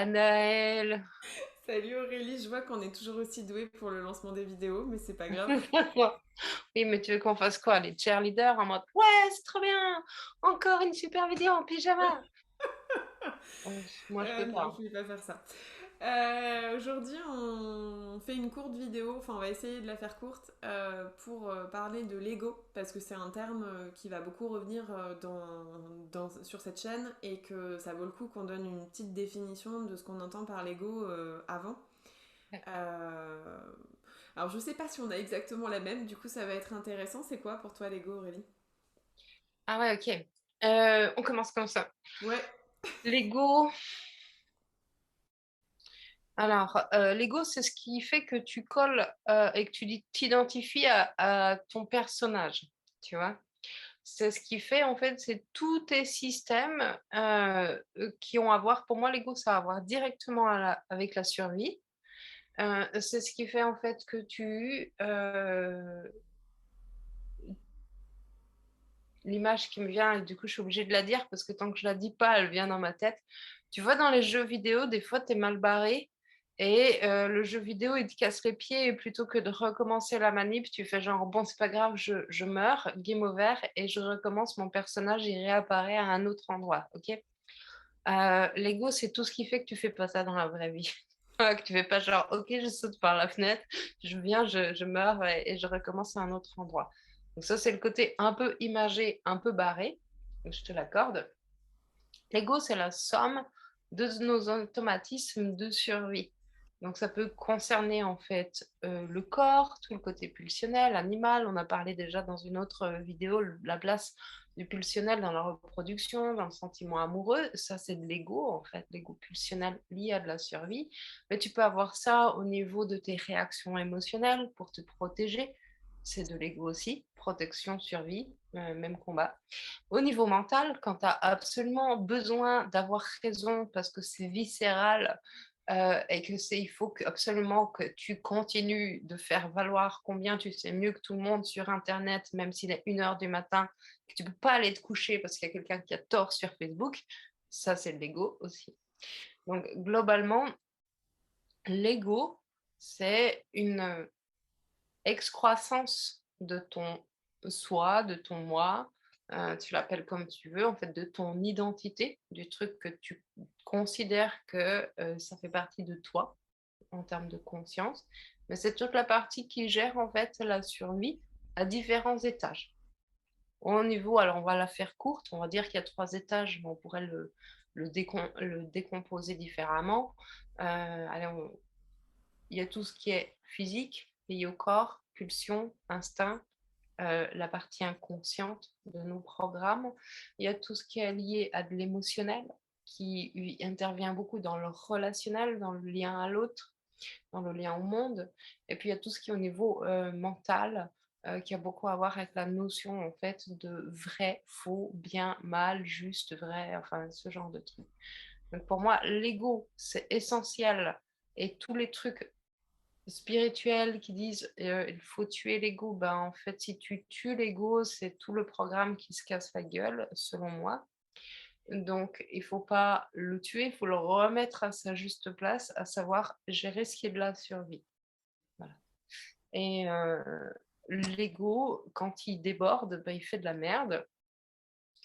Anaël. Salut Aurélie, je vois qu'on est toujours aussi doué pour le lancement des vidéos, mais c'est pas grave. Oui, mais tu veux qu'on fasse quoi? Les cheerleaders en mode ouais, c'est trop bien! Encore une super vidéo en pyjama! Moi, je peux pas, Non, hein. je vais pas faire ça. Aujourd'hui, on fait une courte vidéo, enfin on va essayer de la faire courte pour parler de Lego, parce que c'est un terme qui va beaucoup revenir sur cette chaîne et que ça vaut le coup qu'on donne une petite définition de ce qu'on entend par Lego avant. Euh, Alors je sais pas si on a exactement la même, du coup ça va être intéressant. C'est quoi pour toi Lego Aurélie? Ah ouais, ok. On commence comme ça. Ouais. Lego. Alors, Lego, c'est ce qui fait que tu colles et que tu t'identifies à ton personnage, tu vois. C'est ce qui fait, en fait, c'est tous tes systèmes qui ont à voir, pour moi, Lego, ça a à voir directement avec la survie. C'est ce qui fait, en fait, que l'image qui me vient, et du coup, je suis obligée de la dire parce que tant que je la dis pas, elle vient dans ma tête. Tu vois, dans les jeux vidéo, des fois, tu es mal barré et le jeu vidéo, il te casse les pieds et plutôt que de recommencer la manip, tu fais genre, bon, c'est pas grave, je meurs, game over, et je recommence, mon personnage, il réapparaît à un autre endroit, ok? L'ego, c'est tout ce qui fait que tu fais pas ça dans la vraie vie. Que tu fais pas genre, ok, je saute par la fenêtre, je viens, je meurs et je recommence à un autre endroit. Donc ça, c'est le côté un peu imagé, un peu barré. Donc je te l'accorde. L'ego, c'est la somme de nos automatismes de survie. Donc ça peut concerner en fait le corps, tout le côté pulsionnel, animal. On a parlé déjà dans une autre vidéo la place du pulsionnel dans la reproduction, dans le sentiment amoureux. Ça, c'est de l'ego en fait, l'ego pulsionnel lié à de la survie. Mais tu peux avoir ça au niveau de tes réactions émotionnelles pour te protéger. C'est de l'ego aussi, protection, survie, même combat. Au niveau mental, quand tu as absolument besoin d'avoir raison parce que c'est viscéral et que il faut absolument que tu continues de faire valoir combien tu sais mieux que tout le monde sur Internet, même s'il est 1 heure du matin, que tu peux pas aller te coucher parce qu'il y a quelqu'un qui a tort sur Facebook, ça c'est l'ego aussi. Donc globalement, l'ego, c'est une excroissance de ton soi, de ton moi, tu l'appelles comme tu veux, en fait, de ton identité, du truc que tu considères que ça fait partie de toi en termes de conscience. Mais c'est toute la partie qui gère en fait la survie à différents étages. Au niveau, alors on va la faire courte, on va dire qu'il y a 3 étages, mais on pourrait le décomposer différemment. Allez, il y a tout ce qui est physique, lié au corps, pulsion, instinct, la partie inconsciente de nos programmes. Il y a tout ce qui est lié à de l'émotionnel, qui intervient beaucoup dans le relationnel, dans le lien à l'autre, dans le lien au monde. Et puis il y a tout ce qui est au niveau mental, qui a beaucoup à voir avec la notion en fait de vrai, faux, bien, mal, juste, vrai, enfin ce genre de trucs. Donc pour moi, l'ego, c'est essentiel et tous les trucs spirituels qui disent il faut tuer l'ego, ben en fait, si tu tues l'ego, c'est tout le programme qui se casse la gueule, selon moi. Donc, il faut pas le tuer, il faut le remettre à sa juste place, à savoir gérer ce qui est de la survie. Voilà. Et l'ego, quand il déborde, ben, il fait de la merde.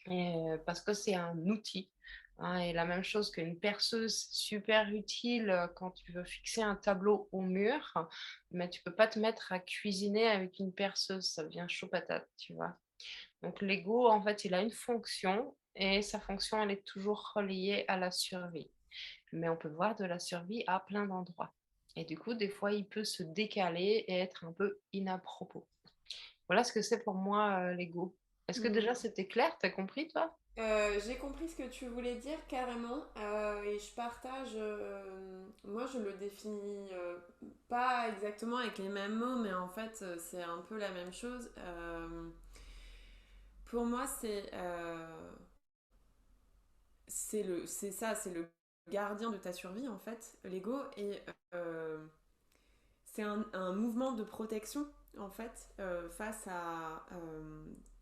Et, parce que c'est un outil. Hein, et la même chose qu'une perceuse super utile quand tu veux fixer un tableau au mur, mais tu peux pas te mettre à cuisiner avec une perceuse, ça devient chaud patate, tu vois. Donc l'ego, en fait, il a une fonction et sa fonction, elle est toujours reliée à la survie. Mais on peut voir de la survie à plein d'endroits. Et du coup, des fois, il peut se décaler et être un peu inapropos. Voilà ce que c'est pour moi l'ego. Est-ce que déjà Hmm. c'était clair? T'as compris, toi? J'ai compris ce que tu voulais dire carrément et je partage, moi je le définis pas exactement avec les mêmes mots mais en fait c'est un peu la même chose. Pour moi c'est ça, c'est le gardien de ta survie en fait, l'ego et c'est un mouvement de protection en fait face à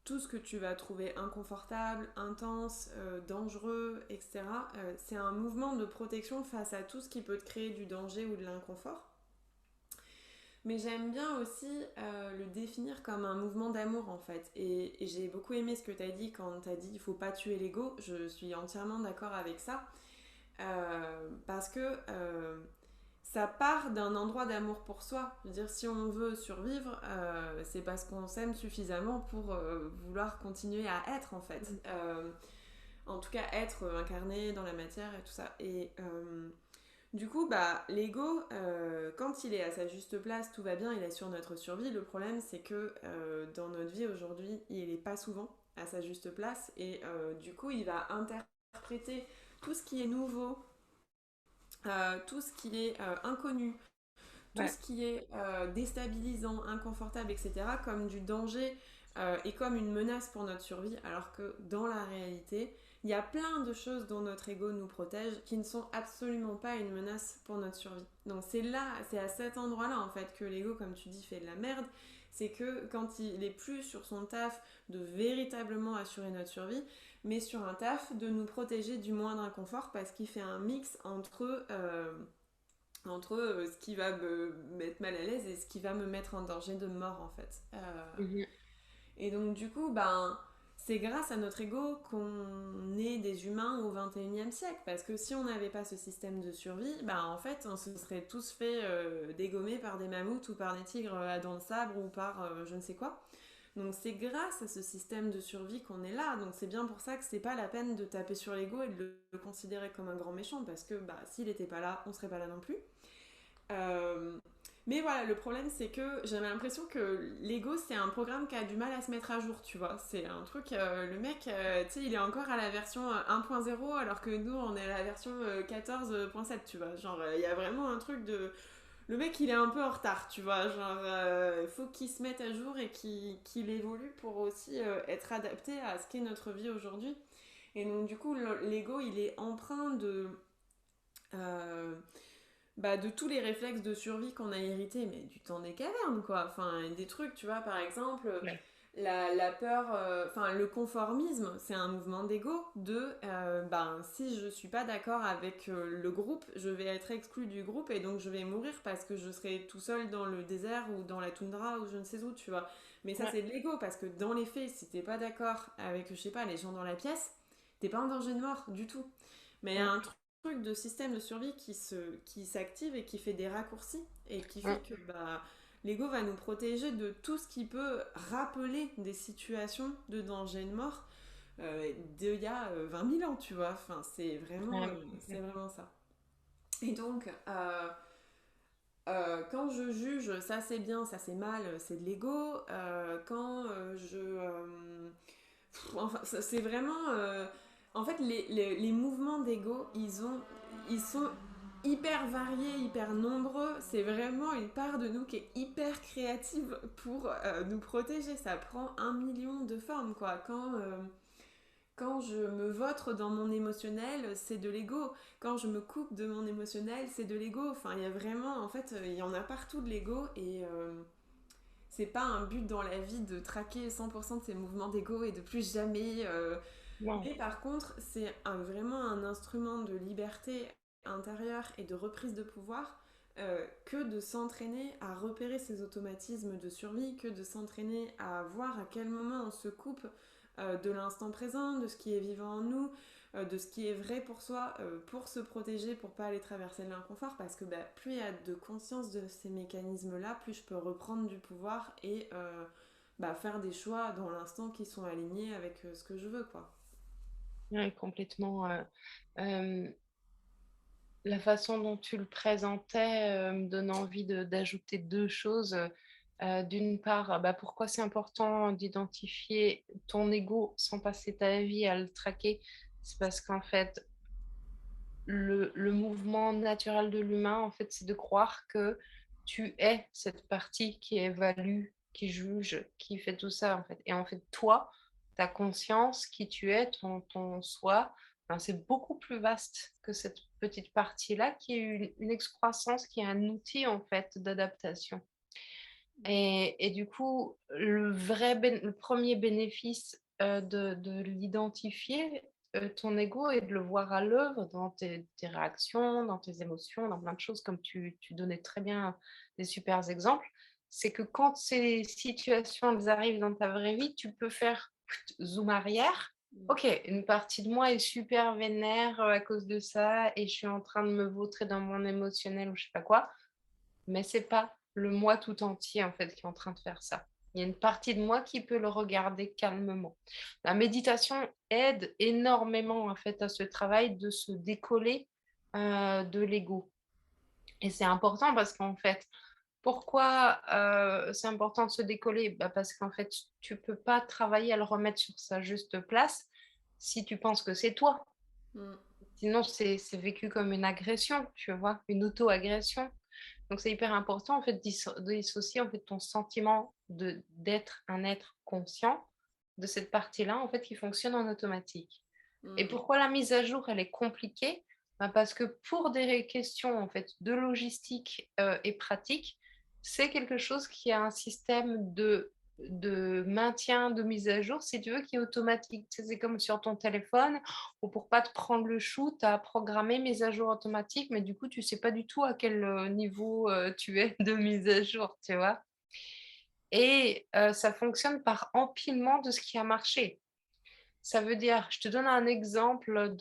tout ce que tu vas trouver inconfortable, intense, dangereux, etc., c'est un mouvement de protection face à tout ce qui peut te créer du danger ou de l'inconfort. Mais j'aime bien aussi le définir comme un mouvement d'amour en fait. Et j'ai beaucoup aimé ce que tu as dit quand tu as dit il faut pas tuer l'ego. Je suis entièrement d'accord avec ça. Parce que ça part d'un endroit d'amour pour soi. Je veux dire, si on veut survivre, c'est parce qu'on s'aime suffisamment pour vouloir continuer à être en fait. En tout cas, être incarné dans la matière et tout ça. Et du coup, bah, l'ego, quand il est à sa juste place, tout va bien, il assure notre survie. Le problème, c'est que dans notre vie aujourd'hui, il n'est pas souvent à sa juste place. Et du coup, il va interpréter tout ce qui est nouveau, tout ce qui est inconnu, tout Ouais. ce qui est déstabilisant, inconfortable, etc., comme du danger et comme une menace pour notre survie, alors que dans la réalité, il y a plein de choses dont notre ego nous protège qui ne sont absolument pas une menace pour notre survie. Donc c'est là, c'est à cet endroit-là en fait que l'ego, comme tu dis, fait de la merde. C'est que quand il est plus sur son taf de véritablement assurer notre survie, mais sur un taf de nous protéger du moindre inconfort parce qu'il fait un mix entre ce qui va me mettre mal à l'aise et ce qui va me mettre en danger de mort en fait. Mhm. Et donc du coup, ben, c'est grâce à notre ego qu'on est des humains au 21e siècle. Parce que si on n'avait pas ce système de survie, ben, en fait, on se serait tous fait dégommer par des mammouths ou par des tigres à dents de sabre ou par je ne sais quoi. Donc c'est grâce à ce système de survie qu'on est là. Donc c'est bien pour ça que c'est pas la peine de taper sur l'ego et de le considérer comme un grand méchant. Parce que bah, s'il n'était pas là, on serait pas là non plus. Euh, mais voilà, le problème c'est que j'avais l'impression que l'ego c'est un programme qui a du mal à se mettre à jour, tu vois. C'est un truc, le mec, tu sais, il est encore à la version 1.0 alors que nous on est à la version 14.7, tu vois. Genre, il y a vraiment un truc de. Le mec il est un peu en retard, tu vois. Genre, il faut qu'il se mette à jour et qu'il évolue pour aussi être adapté à ce qu'est notre vie aujourd'hui. Et donc, du coup, l'ego il est empreint euh, de tous les réflexes de survie qu'on a hérités, mais du temps des cavernes, quoi. Enfin, des trucs, tu vois, par exemple, Ouais. la peur, enfin, le conformisme, c'est un mouvement d'ego de, si je suis pas d'accord avec le groupe, je vais être exclu du groupe et donc je vais mourir parce que je serai tout seul dans le désert ou dans la toundra ou je ne sais où, tu vois. Mais ça, Ouais. c'est de l'ego parce que dans les faits, si t'es pas d'accord avec, je sais pas, les gens dans la pièce, t'es pas en danger de mort du tout. Mais il y a Ouais. un truc de système de survie qui s'active et qui fait des raccourcis et qui fait Ouais. que bah, l'ego va nous protéger de tout ce qui peut rappeler des situations de danger de mort d'il y a 20 000 ans, tu vois. Enfin, Ouais. c'est vraiment ça. Et donc, quand je juge ça c'est bien, ça c'est mal, c'est de l'ego. Quand enfin, c'est vraiment. En fait, les mouvements d'ego, ils sont hyper variés, hyper nombreux. C'est vraiment une part de nous qui est hyper créative pour nous protéger. Ça prend 1 million de formes, quoi. Quand je me vautre dans mon émotionnel, c'est de l'ego. Quand je me coupe de mon émotionnel, c'est de l'ego. Enfin, il y a vraiment, en fait, il y en a partout de l'ego et c'est pas un but dans la vie de traquer 100% de ses mouvements d'ego et de plus jamais. Non. Mais par contre, c'est vraiment un instrument de liberté intérieure et de reprise de pouvoir que de s'entraîner à repérer ces automatismes de survie, que de s'entraîner à voir à quel moment on se coupe de l'instant présent, de ce qui est vivant en nous, de ce qui est vrai pour soi, pour se protéger, pour pas aller traverser l'inconfort, parce que plus il y a de conscience de ces mécanismes-là, plus je peux reprendre du pouvoir et faire des choix dans l'instant qui sont alignés avec ce que je veux, quoi. Ouais, complètement. Euh, la façon dont tu le présentais me donne envie d'ajouter deux choses. D'une part, pourquoi c'est important d'identifier ton ego sans passer ta vie à le traquer? C'est parce qu'en fait, le mouvement naturel de l'humain, en fait, c'est de croire que tu es cette partie qui évalue, qui juge, qui fait tout ça, en fait. Et en fait, toi, ta conscience, qui tu es, ton soi, ben, c'est beaucoup plus vaste que cette petite partie-là, qui est une excroissance, qui est un outil, en fait, d'adaptation. Et du coup, le premier bénéfice, de l'identifier, ton ego et de le voir à l'œuvre dans tes réactions, dans tes émotions, dans plein de choses comme tu donnais très bien des supers exemples. C'est que quand ces situations, elles arrivent dans ta vraie vie, tu peux faire zoom arrière. Mm. OK, une partie de moi est super vénère, à cause de ça et je suis en train de me vautrer dans mon émotionnel ou je sais pas quoi. Mais c'est pas le moi tout entier, en fait, qui est en train de faire ça. Il y a une partie de moi qui peut le regarder calmement. La méditation aide énormément, en fait, à ce travail de se décoller, de l'ego et c'est important parce qu'en fait, pourquoi, c'est important de se décoller? Bah, parce qu'en fait, tu peux pas travailler à le remettre sur sa juste place si tu penses que c'est toi. Mm. Sinon, c'est vécu comme une agression, tu vois? Une auto-agression. Donc c'est hyper important en fait de dissocier en fait ton sentiment d'être un être conscient de cette partie-là en fait qui fonctionne en automatique. Et Mm. pourquoi la mise à jour elle est compliquée? Bah, parce que pour des questions en fait de logistique, et pratique, c'est quelque chose qui a un système de maintien, de mise à jour, si tu veux, qui est automatique. Tu sais, c'est comme sur ton téléphone ou pour pas te prendre le chou, tu as programmé mise à jour automatique, mais du coup, tu sais pas du tout à quel, niveau, tu es de mise à jour, tu vois? Et ça fonctionne par empilement de ce qui a marché. Ça veut dire je te donne un exemple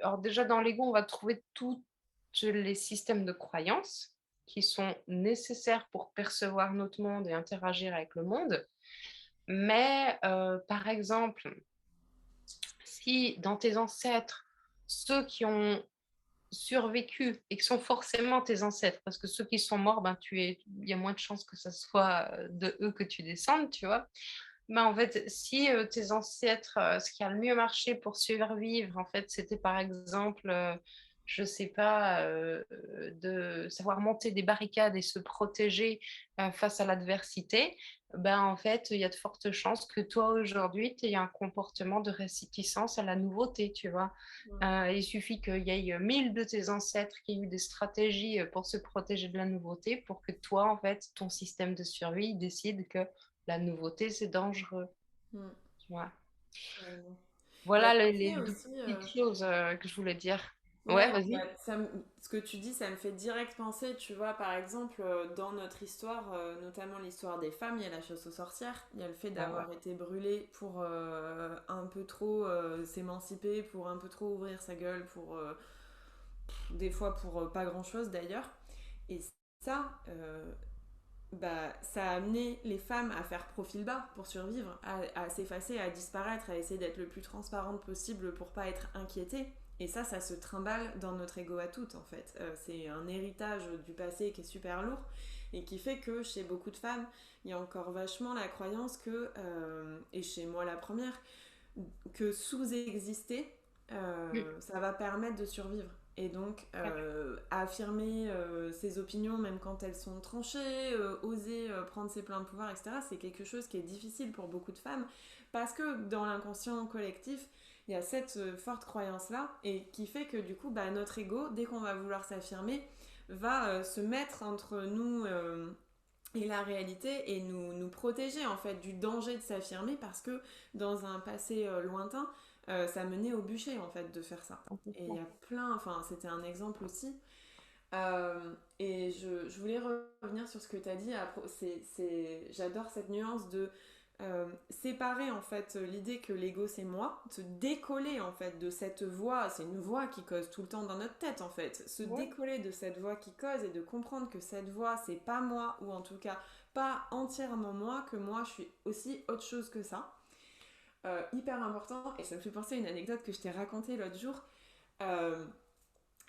alors déjà dans l'ego, on va trouver tous les systèmes de croyances qui sont nécessaires pour percevoir notre monde et interagir avec le monde. Mais par exemple, si dans tes ancêtres, ceux qui ont survécu et qui sont forcément tes ancêtres, parce que ceux qui sont morts, ben, il y a moins de chances que ça soit de eux que tu descendes, tu vois. Ben, en fait, si tes ancêtres, ce qui a le mieux marché pour survivre, en fait, c'était par exemple, je sais pas, de savoir monter des barricades et se protéger face à l'adversité, ben, en fait, il y a de fortes chances que toi, aujourd'hui, tu aies un comportement de réticence à la nouveauté, tu vois. Mm. Il suffit qu'il y ait 1000 de tes ancêtres qui aient eu des stratégies pour se protéger de la nouveauté pour que toi, en fait, ton système de survie décide que la nouveauté, c'est dangereux, Mm. tu vois? Carrément. Bah, Voilà tu les sais 2 aussi, petites choses, que je voulais dire. Ouais, ouais, bah, vas-y. ce que tu dis, ça me fait direct penser, tu vois, par exemple, dans notre histoire, notamment l'histoire des femmes, il y a la chasse aux sorcières, il y a le fait Bah, ouais. d'avoir été brûlée pour un peu trop s'émanciper, pour un peu trop ouvrir sa gueule, pour des fois pour pas grand-chose d'ailleurs. Et ça, bah, ça a amené les femmes à faire profil bas pour survivre, à s'effacer, à disparaître, à essayer d'être le plus transparente possible pour pas être inquiétée. Et ça se trimballe dans notre ego à toutes en fait. C'est un héritage du passé qui est super lourd et qui fait que chez beaucoup de femmes, il y a encore vachement la croyance que, et chez moi la première, que sous-exister, Mmh, ça va permettre de survivre. Et donc, ouais. affirmer ses opinions, même quand elles sont tranchées, oser prendre ses pleins de pouvoir, etc., c'est quelque chose qui est difficile pour beaucoup de femmes, parce que dans l'inconscient collectif, il y a cette forte croyance-là, et qui fait que du coup, bah, notre ego, dès qu'on va vouloir s'affirmer, va se mettre entre nous et la réalité et nous protéger en fait du danger de s'affirmer parce que dans un passé lointain, ça menait au bûcher en fait de faire ça. Et il y Complètement. a plein, enfin c'était un exemple aussi. Et je voulais revenir sur ce que tu as dit. J'adore cette nuance de séparer en fait l'idée que l'ego c'est moi, se décoller en fait de cette voix, c'est une voix qui cause tout le temps dans notre tête en fait, se Ouais. décoller de cette voix qui cause et de comprendre que cette voix c'est pas moi ou en tout cas pas entièrement moi, que moi je suis aussi autre chose que ça. Hyper important et ça me fait penser à une anecdote que je t'ai racontée l'autre jour. Euh,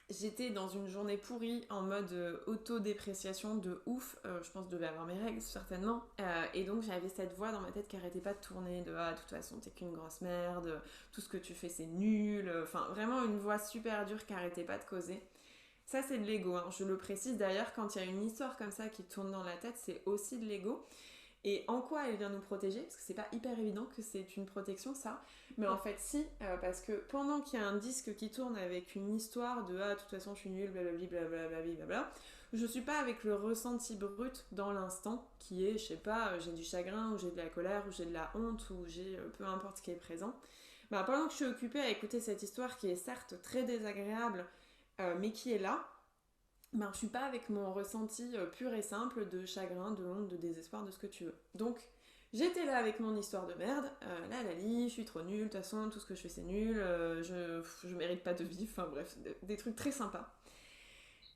J'étais dans une journée pourrie en mode autodépréciation de ouf. Je pense que je devais avoir mes règles certainement. Et donc j'avais cette voix dans ma tête qui arrêtait pas de tourner de ah, de toute façon t'es qu'une grosse merde, tout ce que tu fais c'est nul. Enfin vraiment une voix super dure qui arrêtait pas de causer. Ça c'est de l'ego. Hein. Je le précise d'ailleurs quand il y a une histoire comme ça qui tourne dans la tête, c'est aussi de l'ego. et en quoi elle vient nous protéger, parce que c'est pas hyper évident que c'est une protection ça, mais en fait si, parce que pendant qu'il y a un disque qui tourne avec une histoire de ah de toute façon je suis nulle, blablabla, blablabla, blablabla, je suis pas avec le ressenti brut dans l'instant qui est, je sais pas, j'ai du chagrin, ou j'ai de la colère, ou j'ai de la honte, ou j'ai peu importe ce qui est présent. Bah, pendant que je suis occupée à écouter cette histoire qui est certes très désagréable, mais qui est là, ben, je suis pas avec mon ressenti pur et simple de chagrin, de honte, de désespoir, de ce que tu veux. Donc, j'étais là avec mon histoire de merde, là, Lali, je suis trop nulle, de toute façon, tout ce que je fais c'est nul, je mérite pas de vivre, enfin bref, des trucs très sympas.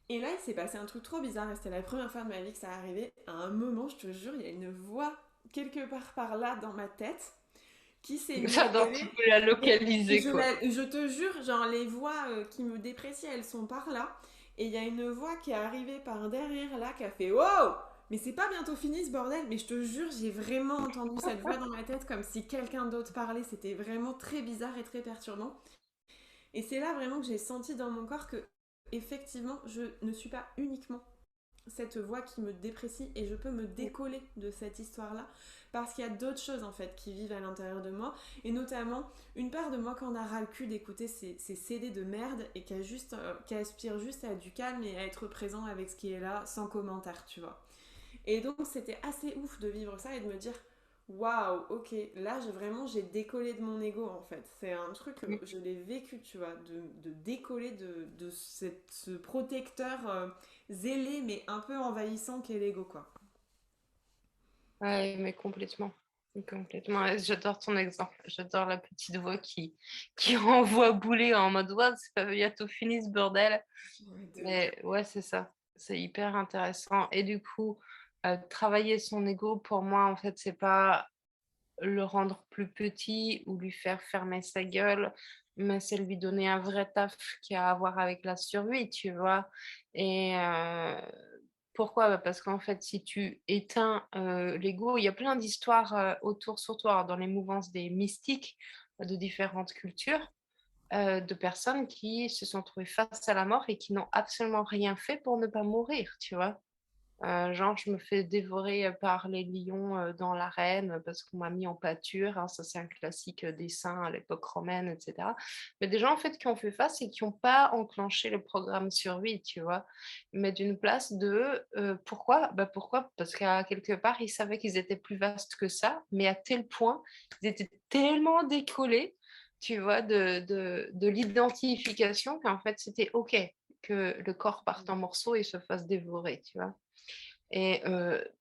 Et là, il s'est passé un truc trop bizarre, et c'était la première fois de ma vie que ça arrivait. À un moment, je te jure, il y a une voix quelque part par là dans ma tête qui s'est mise. J'adore, tu peux la Et localiser, quoi. je te jure, genre les voix qui me déprécient, elles sont par là. Et il y a une voix qui est arrivée par derrière là qui a fait wow! Mais c'est pas bientôt fini ce bordel. Mais je te jure, j'ai vraiment entendu cette voix dans ma tête comme si quelqu'un d'autre parlait. C'était vraiment très bizarre et très perturbant. Et c'est là vraiment que j'ai senti dans mon corps que effectivement, je ne suis pas uniquement cette voix qui me déprécie et je peux me décoller de cette histoire-là parce qu'il y a d'autres choses en fait qui vivent à l'intérieur de moi et notamment une part de moi qui en a ras le cul d'écouter ces CD de merde et qui aspire juste à du calme et à être présent avec ce qui est là sans commentaire, tu vois. Et donc c'était assez ouf de vivre ça et de me dire waouh, ok, là j'ai décollé de mon ego en fait. C'est un truc que je l'ai vécu, tu vois, de décoller ce protecteur zélé mais un peu envahissant qu'est l'ego, quoi. Ouais, mais complètement. Complètement. Ouais, j'adore ton exemple. J'adore la petite voix qui renvoie bouler en mode ouais, c'est pas bientôt fini ce bordel. Ouais, de ouf. Mais ouais, c'est ça. C'est hyper intéressant. Et du coup, travailler son ego, pour moi, en fait, c'est pas le rendre plus petit ou lui faire fermer sa gueule, mais c'est lui donner un vrai taf qui a à voir avec la survie, tu vois. Et pourquoi? Bah, parce qu'en fait, si tu éteins l'ego, il y a plein d'histoires autour, surtout alors, dans les mouvances des mystiques de différentes cultures, de personnes qui se sont trouvées face à la mort et qui n'ont absolument rien fait pour ne pas mourir, tu vois. Genre, je me fais dévorer par les lions dans l'arène parce qu'on m'a mis en pâture, hein, ça c'est un classique des saints à l'époque romaine, etc. Mais des gens en fait qui ont fait face et qui n'ont pas enclenché le programme survie, tu vois. Mais d'une place de pourquoi? Bah pourquoi? Parce qu'à quelque part, ils savaient qu'ils étaient plus vastes que ça, mais à tel point, ils étaient tellement décollés, tu vois, de l'identification qu'en fait c'était OK que le corps parte en morceaux et se fasse dévorer, tu vois. Et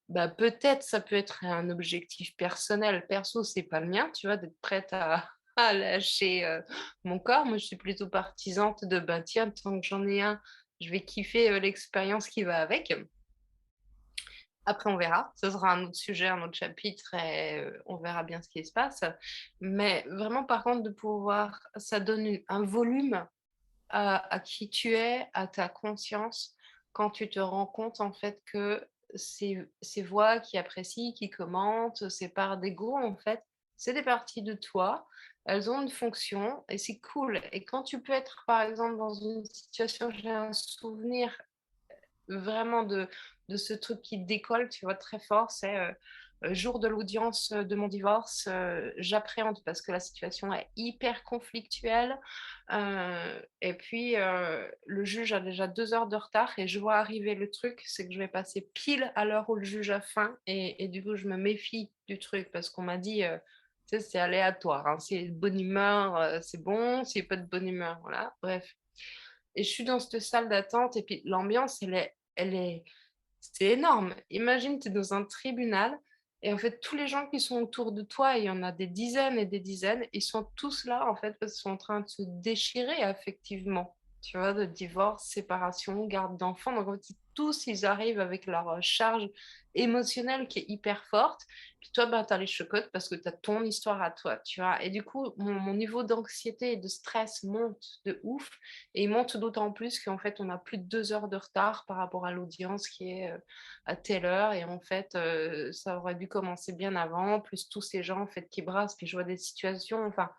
bah, peut-être ça peut être un objectif personnel. Perso, c'est pas le mien, tu vois, d'être prête à, à lâcher mon corps. Moi, je suis plutôt partisante de, bah tiens, tant que j'en ai un, je vais kiffer l'expérience qui va avec. Après, on verra. Ce sera un autre sujet, un autre chapitre et on verra bien ce qui se passe. Mais vraiment, par contre, de pouvoir, ça donne un volume à qui tu es, à ta conscience, quand tu te rends compte en fait que ces voix qui apprécient, qui commentent, ces parts d'ego, en fait, c'est des parties de toi. Elles ont une fonction et c'est cool. Et quand tu peux être, par exemple, dans une situation, j'ai un souvenir vraiment de ce truc qui décolle, tu vois, très fort, c'est jour de l'audience de mon divorce, j'appréhende parce que la situation est hyper conflictuelle. Et puis, le juge a déjà 2 heures de retard et je vois arriver le truc, c'est que je vais passer pile à l'heure où le juge a faim et du coup, je me méfie du truc parce qu'on m'a dit, tu sais, c'est aléatoire, hein, c'est de bonne humeur, c'est bon, c'est pas de bonne humeur, voilà, bref. Et je suis dans cette salle d'attente et puis l'ambiance, c'est énorme. Imagine, tu es dans un tribunal et en fait, tous les gens qui sont autour de toi, il y en a des dizaines et des dizaines, ils sont tous là en fait parce qu'ils sont en train de se déchirer affectivement. Tu vois, de divorce, séparation, garde d'enfants. Donc en fait, tous, ils arrivent avec leur charge émotionnelle qui est hyper forte. Puis toi, ben, tu as les chocottes parce que tu as ton histoire à toi, tu vois. Et du coup, mon niveau d'anxiété et de stress monte de ouf. Et il monte d'autant plus qu'en fait, on a plus de 2 heures de retard par rapport à l'audience qui est à telle heure. Et en fait, ça aurait dû commencer bien avant, plus tous ces gens en fait, qui brassent. Puis je vois des situations, enfin,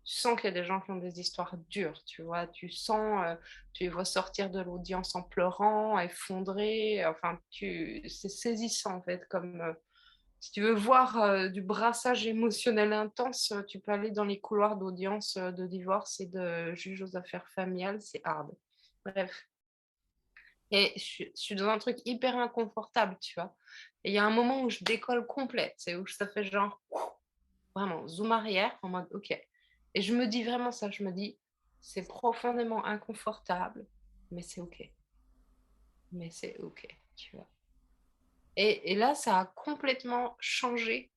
tu sens qu'il y a des gens qui ont des histoires dures, tu vois. Tu sens, tu les vois sortir de l'audience en pleurant, effondrés. Enfin, c'est saisissant en fait Si tu veux voir du brassage émotionnel intense, tu peux aller dans les couloirs d'audience de divorce et de juge aux affaires familiales, c'est hard. Bref. Et je suis dans un truc hyper inconfortable, tu vois. Et il y a un moment où je décolle complète, c'est où ça fait genre, vraiment, zoom arrière, en mode, ok. Et je me dis vraiment ça, je me dis, c'est profondément inconfortable, mais c'est ok. Mais c'est ok, tu vois. Et là, ça a complètement changé,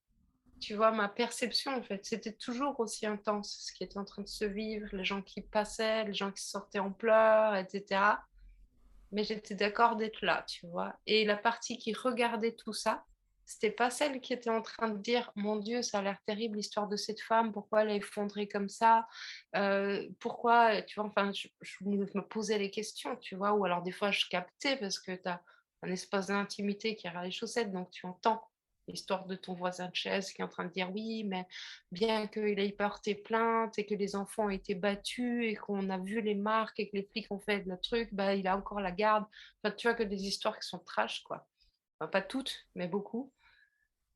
tu vois, ma perception, en fait. C'était toujours aussi intense, ce qui était en train de se vivre, les gens qui passaient, les gens qui sortaient en pleurs, etc. Mais j'étais d'accord d'être là, tu vois. Et la partie qui regardait tout ça, c'était pas celle qui était en train de dire: «Mon Dieu, ça a l'air terrible l'histoire de cette femme, pourquoi elle est effondrée comme ça? Pourquoi?» tu vois? Enfin, je me posais les questions, tu vois? Ou alors des fois je captais parce que tu as un espace d'intimité qui est ras les chaussettes, donc tu entends l'histoire de ton voisin de chaise qui est en train de dire: «Oui, mais bien qu'il ait porté plainte et que les enfants ont été battus et qu'on a vu les marques et que les flics ont fait le truc, bah, il a encore la garde». Enfin, tu vois, que des histoires qui sont trash, quoi. Enfin, pas toutes, mais beaucoup.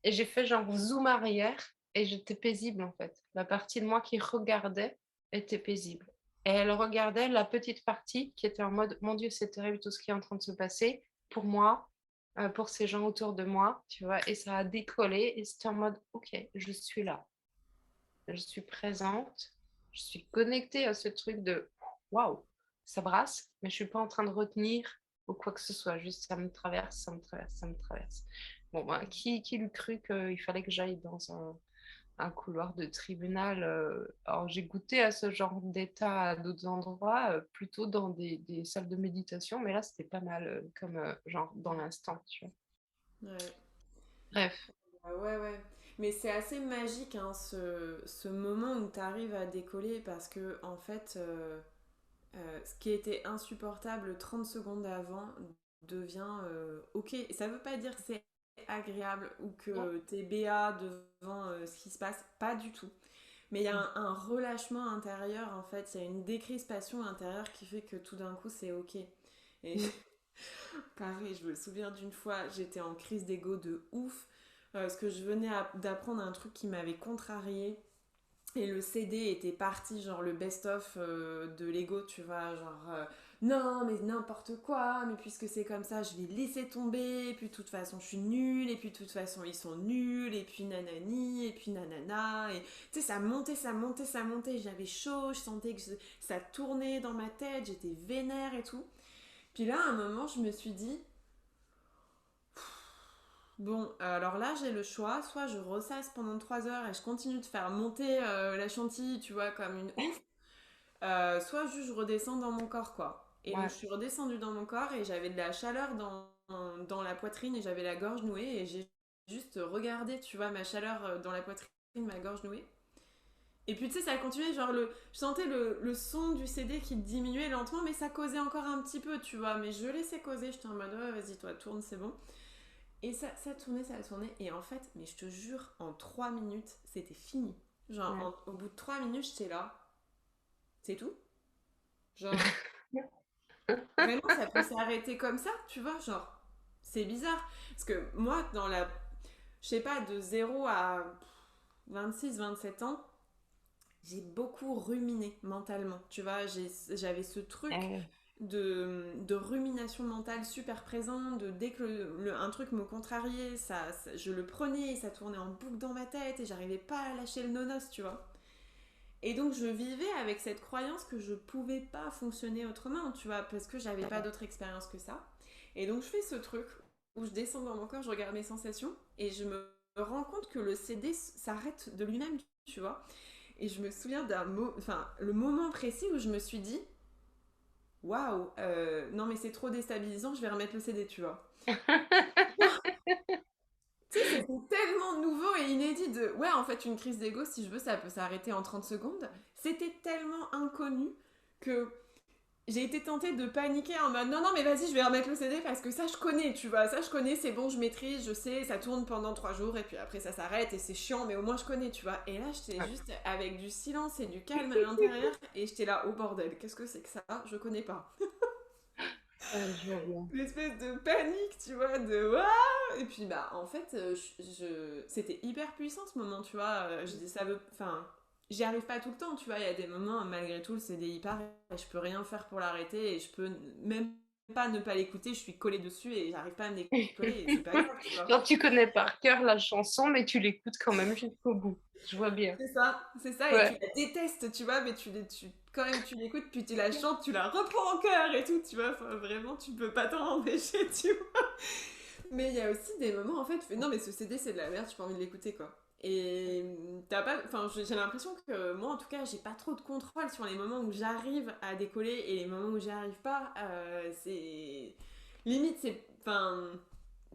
Et j'ai fait genre zoom arrière et j'étais paisible, en fait. La partie de moi qui regardait était paisible. Et elle regardait la petite partie qui était en mode: «Mon Dieu, c'est terrible tout ce qui est en train de se passer pour moi, pour ces gens autour de moi», tu vois? Et ça a décollé et c'était en mode: «OK, je suis là». Je suis présente, je suis connectée à ce truc de waouh, ça brasse, mais je suis pas en train de retenir ou quoi que ce soit, juste ça me traverse, ça me traverse, ça me traverse. Bon, ben, qui l'eût cru qu'il fallait que j'aille dans un couloir de tribunal? Alors, j'ai goûté à ce genre d'état à d'autres endroits, plutôt dans des salles de méditation, mais là, c'était pas mal, comme genre dans l'instant, tu vois. Ouais. Bref. Ah ouais, ouais. Mais c'est assez magique, hein, ce moment où tu arrives à décoller parce que, en fait, ce qui était insupportable 30 secondes avant devient ok. Et ça veut pas dire que c'est agréable ou Non. que t'es béat devant ce qui se passe, pas du tout. Mais il y a un relâchement intérieur, en fait, il y a une décrispation intérieure qui fait que tout d'un coup c'est ok. Et Mm. pareil, je me souviens d'une fois, j'étais en crise d'ego de ouf, parce que je venais d'apprendre un truc qui m'avait contrarié. Et le CD était parti, genre le best-of de Lego, tu vois, genre non, mais n'importe quoi, mais puisque c'est comme ça, je vais laisser tomber, et puis de toute façon, je suis nulle, et puis de toute façon, ils sont nuls, et puis nanani, et puis nanana, et tu sais, ça montait, ça montait, ça montait, j'avais chaud, je sentais que ça tournait dans ma tête, j'étais vénère et tout. Puis là, à un moment, je me suis dit, bon, alors là, j'ai le choix. Soit je ressasse pendant 3 heures et je continue de faire monter la chantilly, tu vois, comme une ouf. Soit juste je redescends dans mon corps, quoi. Et donc, Ouais. je suis redescendue dans mon corps et j'avais de la chaleur dans la poitrine et j'avais la gorge nouée. Et j'ai juste regardé, tu vois, ma chaleur dans la poitrine, ma gorge nouée. Et puis, tu sais, ça a continué. Genre, je sentais le son du CD qui diminuait lentement, mais ça causait encore un petit peu, tu vois. Mais je laissais causer. J'étais en mode, ouais, vas-y, toi, tourne, c'est bon. Et ça tournait, ça tournait. Et en fait, mais je te jure, en 3 minutes, c'était fini. Genre, Ouais. au bout de 3 minutes, j'étais là. C'est tout. Genre, vraiment, ça peut s'arrêter comme ça, tu vois. Genre, c'est bizarre. Parce que moi, je sais pas, de 0 à 26, 27 ans, j'ai beaucoup ruminé mentalement. Tu vois, j'avais ce truc Eh, de rumination mentale super présent, de dès que un truc me contrariait, je le prenais et ça tournait en boucle dans ma tête et j'arrivais pas à lâcher le nonos, tu vois. Et donc je vivais avec cette croyance que je pouvais pas fonctionner autrement, tu vois, parce que j'avais pas d'autre expérience que ça. Et donc je fais ce truc où je descends dans mon corps, je regarde mes sensations et je me rends compte que le CD s'arrête de lui-même, tu vois. Et je me souviens enfin, le moment précis où je me suis dit, waouh, non mais c'est trop déstabilisant, je vais remettre le CD, tu vois. Tu sais, c'était tellement nouveau et inédit de, ouais, en fait, une crise d'ego, si je veux, ça peut s'arrêter en 30 secondes. C'était tellement inconnu que j'ai été tentée de paniquer en mode, non, non, mais vas-y, je vais remettre le CD parce que ça, je connais, tu vois, ça, je connais, c'est bon, je maîtrise, je sais, ça tourne pendant 3 jours et puis après, ça s'arrête et c'est chiant, mais au moins, je connais, tu vois. Et là, j'étais ouais. juste avec du silence et du calme à l'intérieur et j'étais là, oh bordel, qu'est-ce que c'est que ça? Je connais pas. Je vois bien. L'espèce de panique, tu vois, de waouh. Et puis bah en fait, c'était hyper puissant ce moment, tu vois. Je dis ça veut, enfin, j'y arrive pas tout le temps, tu vois. Il y a des moments, malgré tout, le CDI part et je peux rien faire pour l'arrêter et je peux même pas ne pas l'écouter. Je suis collée dessus et j'arrive pas à me décoller et c'est pas grave, tu vois. Genre, tu connais par cœur la chanson, mais tu l'écoutes quand même jusqu'au bout. Je vois bien. C'est ça, et tu Ouais. la détestes, tu vois, mais quand même tu l'écoutes, puis tu la chantes, tu la reprends en cœur et tout, tu vois. Enfin, vraiment, tu peux pas t'en empêcher, tu vois. Mais il y a aussi des moments, en fait, tu fais, non, mais ce CD, c'est de la merde, j'ai pas envie de l'écouter, quoi. Et t'as pas, enfin, j'ai l'impression que moi, en tout cas, j'ai pas trop de contrôle sur les moments où j'arrive à décoller et les moments où j'y arrive pas. C'est limite, enfin,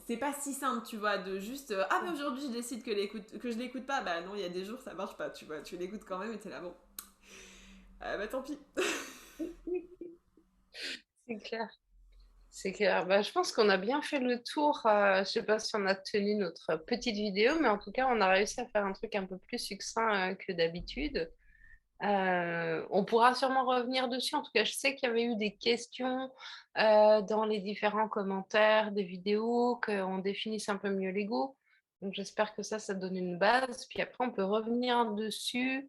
c'est pas si simple, tu vois, de juste, ah, mais aujourd'hui, je décide que je l'écoute pas. Bah non, il y a des jours, ça marche pas, tu vois. Tu l'écoutes quand même et t'es là, bon, bah tant pis. C'est clair. C'est clair. Bah, je pense qu'on a bien fait le tour. Je sais pas si on a tenu notre petite vidéo, mais en tout cas, on a réussi à faire un truc un peu plus succinct que d'habitude. On pourra sûrement revenir dessus. En tout cas, je sais qu'il y avait eu des questions dans les différents commentaires des vidéos, qu'on définisse un peu mieux l'ego. Donc, j'espère que ça donne une base. Puis après, on peut revenir dessus.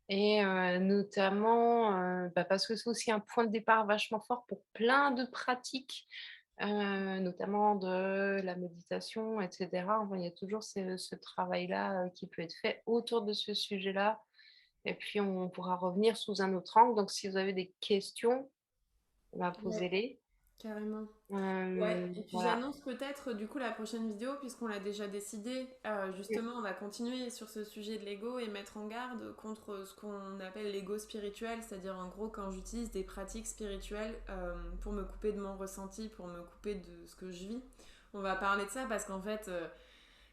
Et notamment, bah, parce que c'est aussi un point de départ vachement fort pour plein de pratiques, notamment de la méditation, et cetera. Enfin, il y a toujours ce travail-là qui peut être fait autour de ce sujet-là. Et puis, on pourra revenir sous un autre angle. Donc, si vous avez des questions, bah, Ouais, posez-les. carrément. Ouais, et puis Voilà. j'annonce peut-être du coup la prochaine vidéo, puisqu'on l'a déjà décidé. Justement, on va continuer sur ce sujet de l'ego et mettre en garde contre ce qu'on appelle l'ego spirituel, c'est-à-dire en gros quand j'utilise des pratiques spirituelles pour me couper de mon ressenti, pour me couper de ce que je vis. On va parler de ça parce qu'en fait,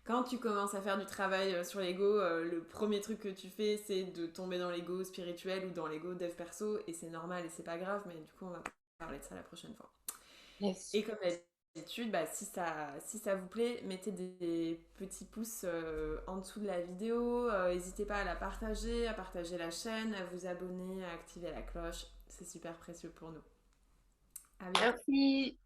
quand tu commences à faire du travail sur l'ego, le premier truc que tu fais, c'est de tomber dans l'ego spirituel ou dans l'ego dev perso, et c'est normal et c'est pas grave, mais du coup, on va parler de ça la prochaine fois. Yes. Et comme d'habitude, bah, si ça vous plaît, mettez des petits pouces en dessous de la vidéo. N'hésitez pas à partager la chaîne, à vous abonner, à activer la cloche. C'est super précieux pour nous. À bientôt. Merci.